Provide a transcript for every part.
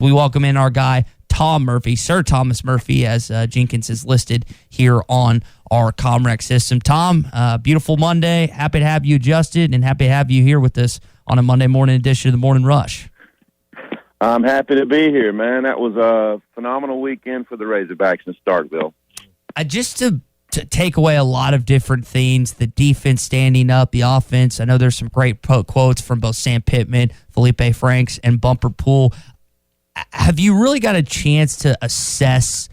we welcome in our guy, Tom Murphy, Sir Thomas Murphy, as Jenkins is listed here on our Comrec system. Tom, beautiful Monday. Happy to have you adjusted and happy to have you here with us on a Monday morning edition of the Morning Rush. I'm happy to be here, man. That was a phenomenal weekend for the Razorbacks in Starkville. Just to take away a lot of different things, the defense standing up, the offense. I know there's some great quotes from both Sam Pittman, Felipe Franks, and Bumper Poole. Have you really got a chance to assess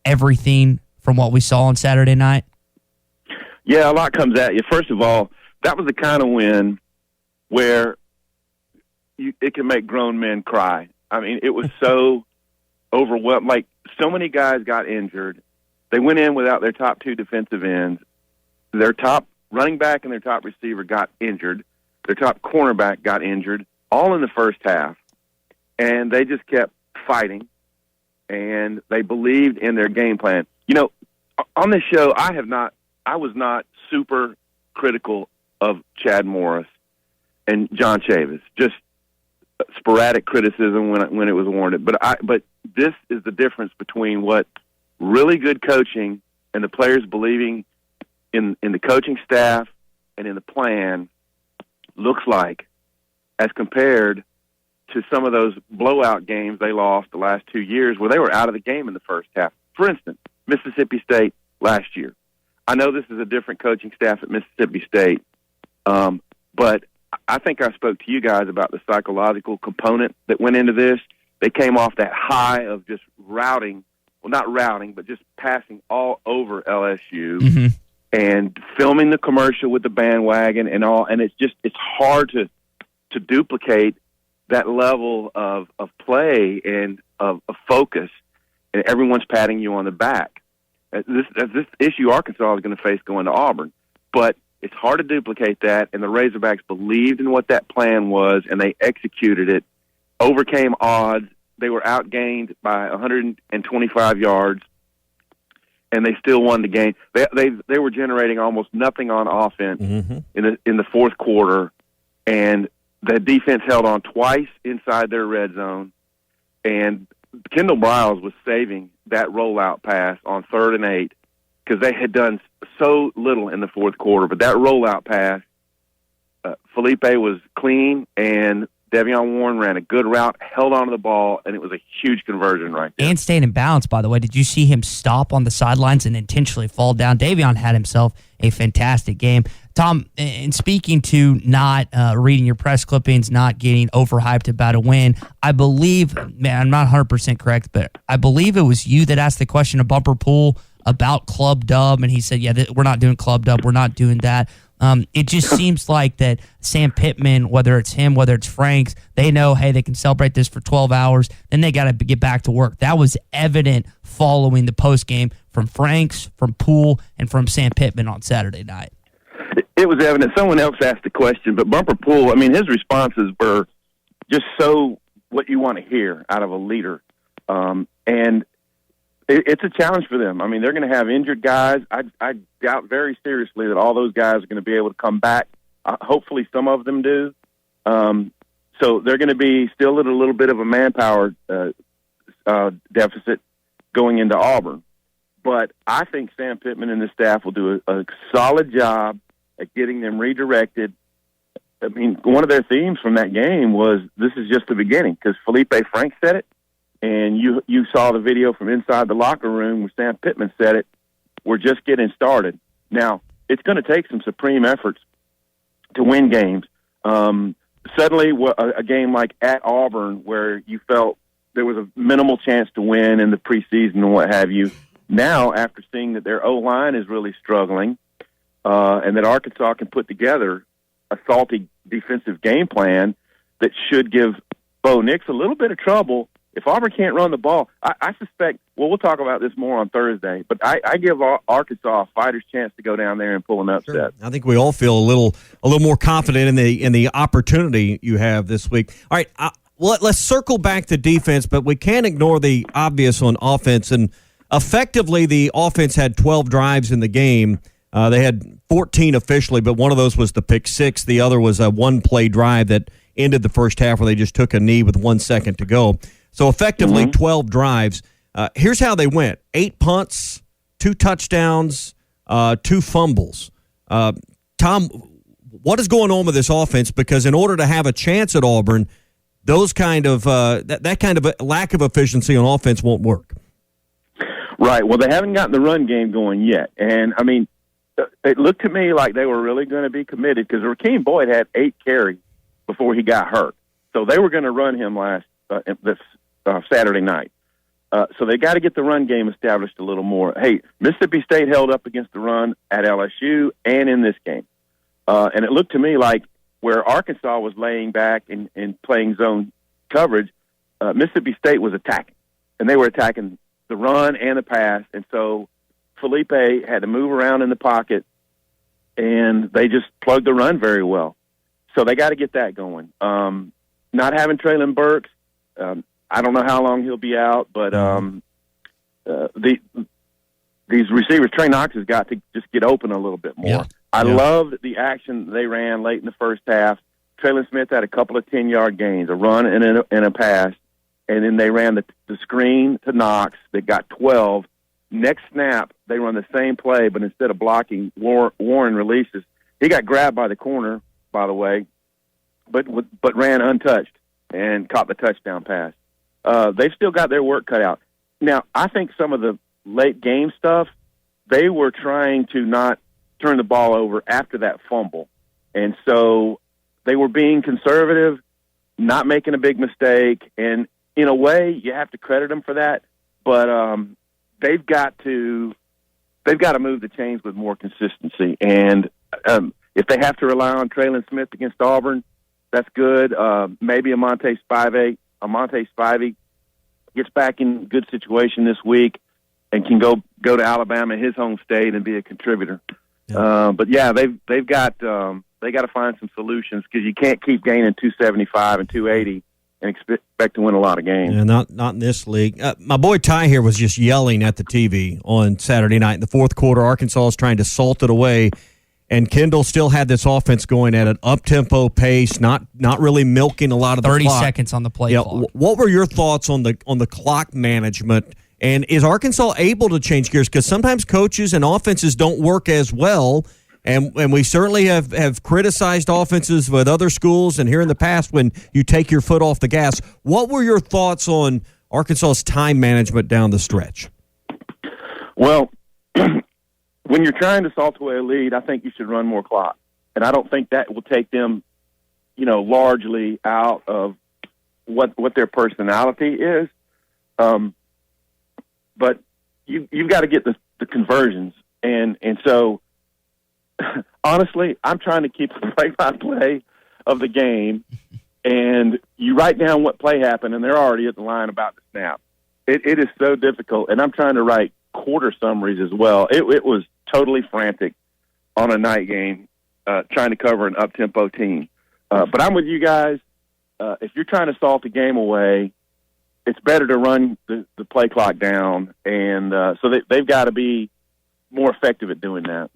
everything from what we saw on Saturday night? Yeah, a lot comes at you. First of all, that was the kind of win where it can make grown men cry. I mean, it was so overwhelming. Like, so many guys got injured. They went in without their top two defensive ends. Their top running back and their top receiver got injured. Their top cornerback got injured, all in the first half. And they just kept fighting, and they believed in their game plan. You know, on this show, I was not super critical of Chad Morris and John Chavis, just sporadic criticism when it was warranted. But this is the difference between what really good coaching and the players believing in the coaching staff and in the plan looks like, as compared to some of those blowout games they lost the last 2 years where they were out of the game in the first half. For instance, Mississippi State last year. I know this is a different coaching staff at Mississippi State, but I think I spoke to you guys about the psychological component that went into this. They came off that high of just routing, well, not routing, but just passing all over LSU and filming the commercial with the bandwagon and all. And it's hard to duplicate that level of play and of focus, and everyone's patting you on the back. This issue Arkansas is going to face going to Auburn. But it's hard to duplicate that, and the Razorbacks believed in what that plan was, and they executed it, overcame odds. They were outgained by 125 yards, and they still won the game. They were generating almost nothing on offense in the fourth quarter, and the defense held on twice inside their red zone, and Kendall Briles was saving that rollout pass on 3rd and 8 because they had done so little in the fourth quarter. But that rollout pass, Felipe was clean, and Devion Warren ran a good route, held onto the ball, and it was a huge conversion right there. And staying in balance, by the way. Did you see him stop on the sidelines and intentionally fall down? Davion had himself a fantastic game. Tom, in speaking to not reading your press clippings, not getting overhyped about a win, I believe, man, I'm not 100% correct, but I believe it was you that asked the question of Bumper Poole about Club Dub, and he said, yeah, we're not doing Club Dub, we're not doing that. It just seems like that Sam Pittman, whether it's him, whether it's Franks, they know, hey, they can celebrate this for 12 hours, then they got to get back to work. That was evident following the postgame from Franks, from Poole, and from Sam Pittman on Saturday night. It was evident. Someone else asked the question, but Bumper Poole, I mean, his responses were just so what you want to hear out of a leader. And it's a challenge for them. I mean, they're going to have injured guys. I doubt very seriously that all those guys are going to be able to come back. Hopefully some of them do. So they're going to be still at a little bit of a manpower deficit going into Auburn. But I think Sam Pittman and the staff will do a solid job at getting them redirected. I mean, one of their themes from that game was, this is just the beginning, because Felipe Franks said it, and you saw the video from inside the locker room where Sam Pittman said it. We're just getting started. Now, it's going to take some supreme efforts to win games. Suddenly, a game like at Auburn, where you felt there was a minimal chance to win in the preseason and what have you, now, after seeing that their O-line is really struggling, and that Arkansas can put together a salty defensive game plan that should give Bo Nix a little bit of trouble. If Auburn can't run the ball, I suspect, well, we'll talk about this more on Thursday, but I give Arkansas a fighter's chance to go down there and pull an upset. Sure. I think we all feel a little more confident in the opportunity you have this week. All right, let's circle back to defense, but we can't ignore the obvious on offense. And effectively, the offense had 12 drives in the game. They had 14 officially, but one of those was the pick six. The other was a one-play drive that ended the first half where they just took a knee with 1 second to go. So effectively 12 drives. Here's how they went: 8 punts, 2 touchdowns, 2 fumbles. Tom, what is going on with this offense? Because in order to have a chance at Auburn, those kind of that kind of a lack of efficiency on offense won't work. Right. Well, they haven't gotten the run game going yet, and I mean, it looked to me like they were really going to be committed because Rakeem Boyd had 8 carries before he got hurt, so they were going to run him this Saturday night. So they got to get the run game established a little more. Hey, Mississippi State held up against the run at LSU and in this game, and it looked to me like where Arkansas was laying back and playing zone coverage, Mississippi State was attacking, and they were attacking the run and the pass, and so Felipe had to move around in the pocket, and they just plugged the run very well. So they got to get that going. Not having Traylon Burks, I don't know how long he'll be out, but these receivers, Trey Knox has got to just get open a little bit more. Yeah. I loved the action they ran late in the first half. Traylon Smith had a couple of 10-yard gains, a run and a pass, and then they ran the screen to Knox that got 12. Next snap, they run the same play, but instead of blocking, Warren releases. He got grabbed by the corner, by the way, but ran untouched and caught the touchdown pass. They've still got their work cut out. Now, I think some of the late game stuff, they were trying to not turn the ball over after that fumble. And so they were being conservative, not making a big mistake. And in a way, you have to credit them for that. But they've got to move the chains with more consistency. And if they have to rely on Traylon Smith against Auburn, that's good. Maybe Amonte Spivey gets back in good situation this week and can go to Alabama, his home state, and be a contributor. Yeah. But yeah, they've got to find some solutions because you can't keep gaining 275 and 280 and expect to win a lot of games. Yeah, not in this league. My boy Ty here was just yelling at the TV on Saturday night in the fourth quarter. Arkansas is trying to salt it away, and Kendall still had this offense going at an up-tempo pace, not really milking a lot of the 30 clock. seconds on the play clock. What were your thoughts on the clock management? And is Arkansas able to change gears? Because sometimes coaches and offenses don't work as well, and we certainly have criticized offenses with other schools and here in the past when you take your foot off the gas. What were your thoughts on Arkansas's time management down the stretch? Well, when you're trying to salt away a lead, I think you should run more clock. And I don't think that will take them, largely out of what their personality is. But you've got to get the conversions. And so, honestly, I'm trying to keep the play-by-play of the game. And you write down what play happened, and they're already at the line about to snap. It is so difficult. And I'm trying to write quarter summaries as well. It was totally frantic on a night game trying to cover an up-tempo team. But I'm with you guys. If you're trying to salt the game away, it's better to run the play clock down. And so they've got to be more effective at doing that.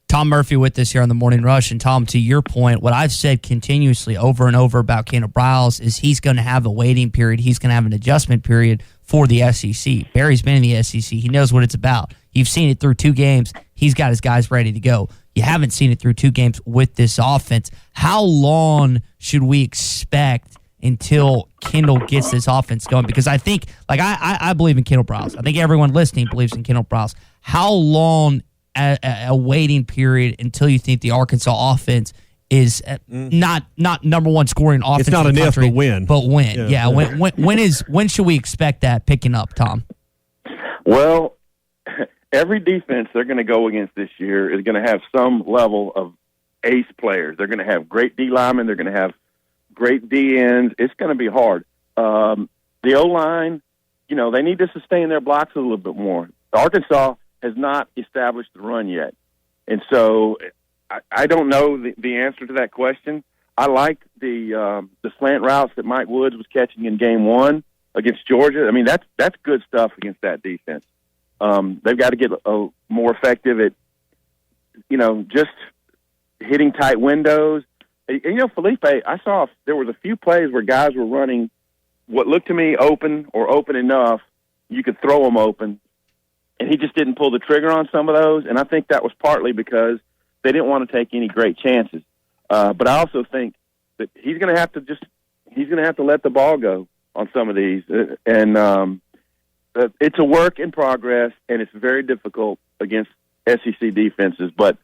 Tom Murphy with us here on the Morning Rush. And Tom, to your point, what I've said continuously over and over about Kendall Briles is he's going to have a waiting period. He's going to have an adjustment period for the SEC. Barry's been in the SEC. He knows what it's about. You've seen it through 2 games. He's got his guys ready to go. You haven't seen it through 2 games with this offense. How long should we expect until Kendall gets this offense going? Because I think, I believe in Kendall Briles. I think everyone listening believes in Kendall Briles. How long a waiting period until you think the Arkansas offense is not number one scoring offense? It's not in the enough country, to win. but win. Yeah. When should we expect that picking up, Tom? Well, every defense they're going to go against this year is going to have some level of ace players. They're going to have great D linemen. They're going to have great D ends. It's going to be hard. The O-line, they need to sustain their blocks a little bit more. Arkansas has not established the run yet. And so I don't know the answer to that question. I like the slant routes that Mike Woods was catching in game 1 against Georgia. I mean, that's good stuff against that defense. They've got to get more effective at, just hitting tight windows. And, Felipe, I saw there was a few plays where guys were running what looked to me open or open enough, you could throw them open, and he just didn't pull the trigger on some of those. And I think that was partly because they didn't want to take any great chances. But I also think that he's going to have to let the ball go on some of these, and it's a work in progress, and it's very difficult against SEC defenses. But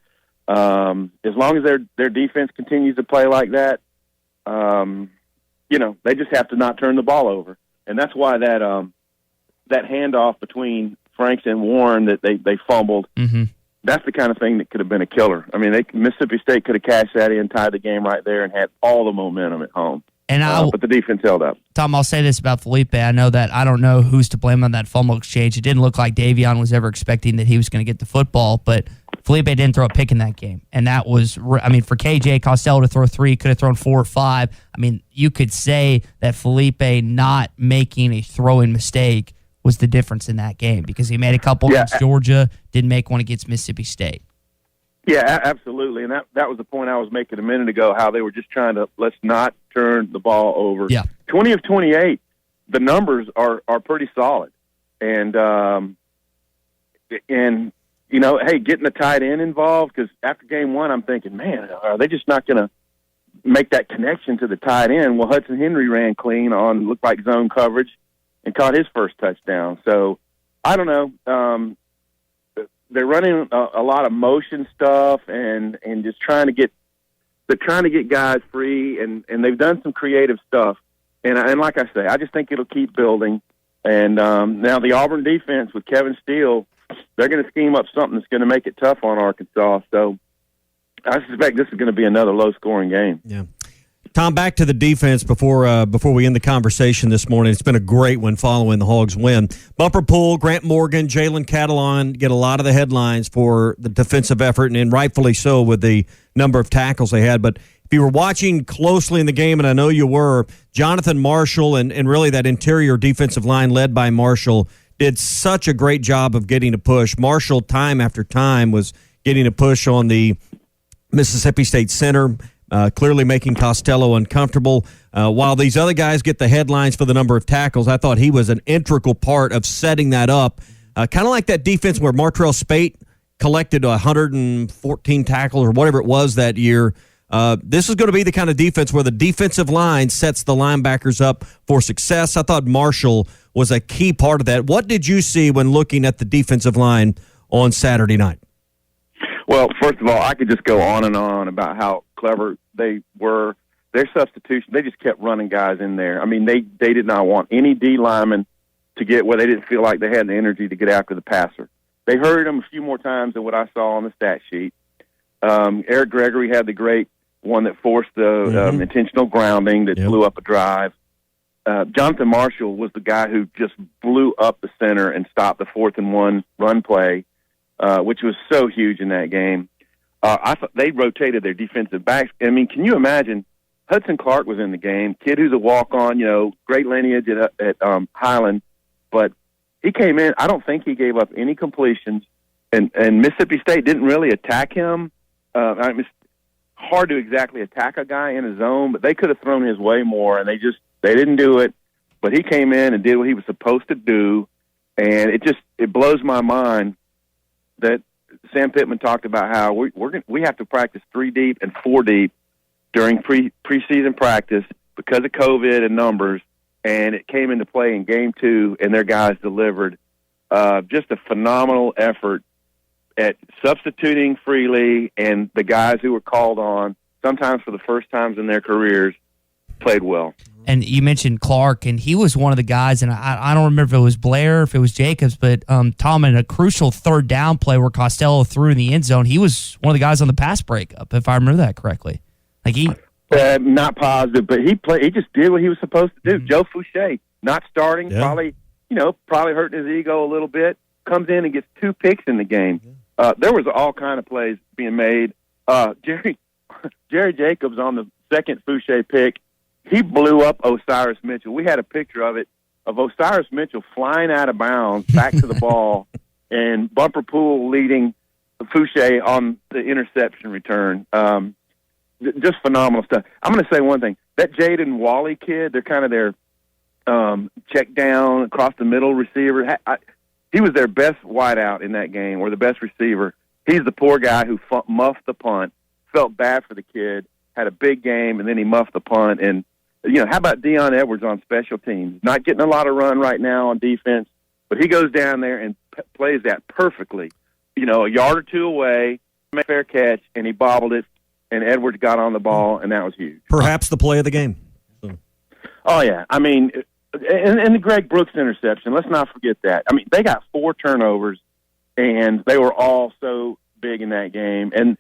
as long as their defense continues to play like that, they just have to not turn the ball over, and that's why that handoff between Franks and Warren that they fumbled. Mm-hmm. That's the kind of thing that could have been a killer. I mean, Mississippi State could have cashed that in, tied the game right there, and had all the momentum at home. And but the defense held up. Tom, I'll say this about Felipe. I know that I don't know who's to blame on that fumble exchange. It didn't look like Davion was ever expecting that he was going to get the football, but Felipe didn't throw a pick in that game. And that was, for KJ Costello to throw 3, could have thrown 4 or 5. You could say that Felipe not making a throwing mistake was the difference in that game, because he made a couple against Georgia, didn't make one against Mississippi State. Yeah, absolutely. And that was the point I was making a minute ago, how they were just trying to, let's not turn the ball over. Yeah. 20 of 28, the numbers are pretty solid. And hey, getting the tight end involved, because after game 1, I'm thinking, man, are they just not going to make that connection to the tight end? Well, Hudson Henry ran clean on, looked like zone coverage, and caught his first touchdown. So, I don't know. They're running a lot of motion stuff and just trying to get guys free, and they've done some creative stuff. And like I say, I just think it'll keep building. And now the Auburn defense with Kevin Steele, they're going to scheme up something that's going to make it tough on Arkansas. So I suspect this is going to be another low-scoring game. Yeah. Tom, back to the defense before we end the conversation this morning. It's been a great one following the Hogs win. Bumper Pool, Grant Morgan, Jalen Catalon get a lot of the headlines for the defensive effort, and rightfully so with the number of tackles they had. But if you were watching closely in the game, and I know you were, Jonathan Marshall and really that interior defensive line led by Marshall did such a great job of getting a push. Marshall, time after time, was getting a push on the Mississippi State center, clearly making Costello uncomfortable. While these other guys get the headlines for the number of tackles, I thought he was an integral part of setting that up. Kind of like that defense where Martrell Spate collected 114 tackles or whatever it was that year. This is going to be the kind of defense where the defensive line sets the linebackers up for success. I thought Marshall was a key part of that. What did you see when looking at the defensive line on Saturday night? Well, first of all, I could just go on and on about how clever they were. Their substitution, they just kept running guys in there. They did not want any D linemen to get where they didn't feel like they had the energy to get after the passer. They hurried them a few more times than what I saw on the stat sheet. Eric Gregory had the great one that forced the intentional grounding that blew up a drive. Jonathan Marshall was the guy who just blew up the center and stopped the 4th-and-1 run play, which was so huge in that game. I thought they rotated their defensive backs. Can you imagine? Hudson Clark was in the game, kid who's a walk-on, great lineage at Highland, but he came in. I don't think he gave up any completions, and Mississippi State didn't really attack him. It's hard to exactly attack a guy in a zone, but they could have thrown his way more, and they didn't do it. But he came in and did what he was supposed to do, and it blows my mind that Sam Pittman talked about how we have to practice 3 deep and 4 deep during preseason practice because of COVID and numbers, and it came into play in game 2, and their guys delivered. Just a phenomenal effort at substituting freely, and the guys who were called on, sometimes for the first times in their careers, played well. And you mentioned Clark, and he was one of the guys, and I don't remember if it was Blair, if it was Jacobs, but Tom, in a crucial 3rd down play where Costello threw in the end zone, he was one of the guys on the pass breakup, if I remember that correctly. Not positive, but he just did what he was supposed to do. Mm-hmm. Joe Fouché, not starting, probably hurting his ego a little bit, comes in and gets 2 picks in the game. There was all kind of plays being made. Jerry Jacobs on the second Fouché pick, he blew up Osiris Mitchell. We had a picture of it, of Osiris Mitchell flying out of bounds back to the ball, and Bumper Pool leading Fouché on the interception return. Just phenomenal stuff. I'm going to say one thing. That Jaden Wally kid, they're kind of their check down across the middle receiver. He was their best wideout in that game, or the best receiver. He's the poor guy who muffed the punt, felt bad for the kid, had a big game, and then he muffed the punt. And, how about Dion Edwards on special teams? Not getting a lot of run right now on defense, but he goes down there and plays that perfectly. A yard or two away, made a fair catch, and he bobbled it, and Edwards got on the ball, and that was huge. Perhaps the play of the game. Oh, yeah. I mean, and the Greg Brooks interception, let's not forget that. I mean, they got 4 turnovers, and they were all so big in that game. And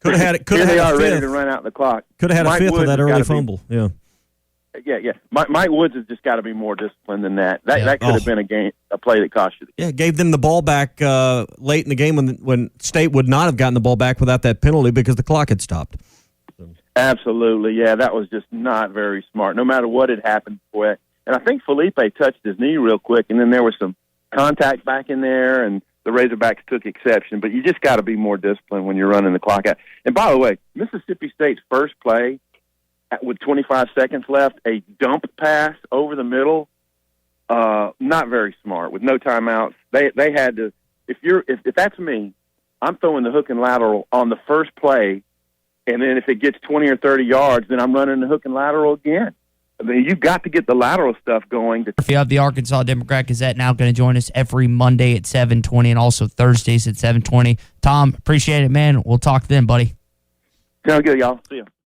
could have had it. Could have they had are a ready fifth. to run out the clock. Could have had Mike a fifth Woods of that has early gotta fumble. Yeah. Yeah. Mike Woods has just got to be more disciplined than that. That could have been a play that cost you the game. Yeah, gave them the ball back late in the game when State would not have gotten the ball back without that penalty because the clock had stopped. Absolutely, yeah, that was just not very smart. No matter what had happened before that. And I think Felipe touched his knee real quick, and then there was some contact back in there, and the Razorbacks took exception. But you just got to be more disciplined when you're running the clock out. And by the way, Mississippi State's first play with 25 seconds left, a dump pass over the middle, not very smart with no timeouts. They had to. If that's me, I'm throwing the hook and lateral on the first play, and then if it gets 20 or 30 yards, then I'm running the hook and lateral again. I mean, you've got to get the lateral stuff going. If you have the Arkansas Democrat-Gazette now going to join us every Monday at 7:20 and also Thursdays at 7:20. Tom, appreciate it, man. We'll talk then, buddy. Sounds good, y'all. See you.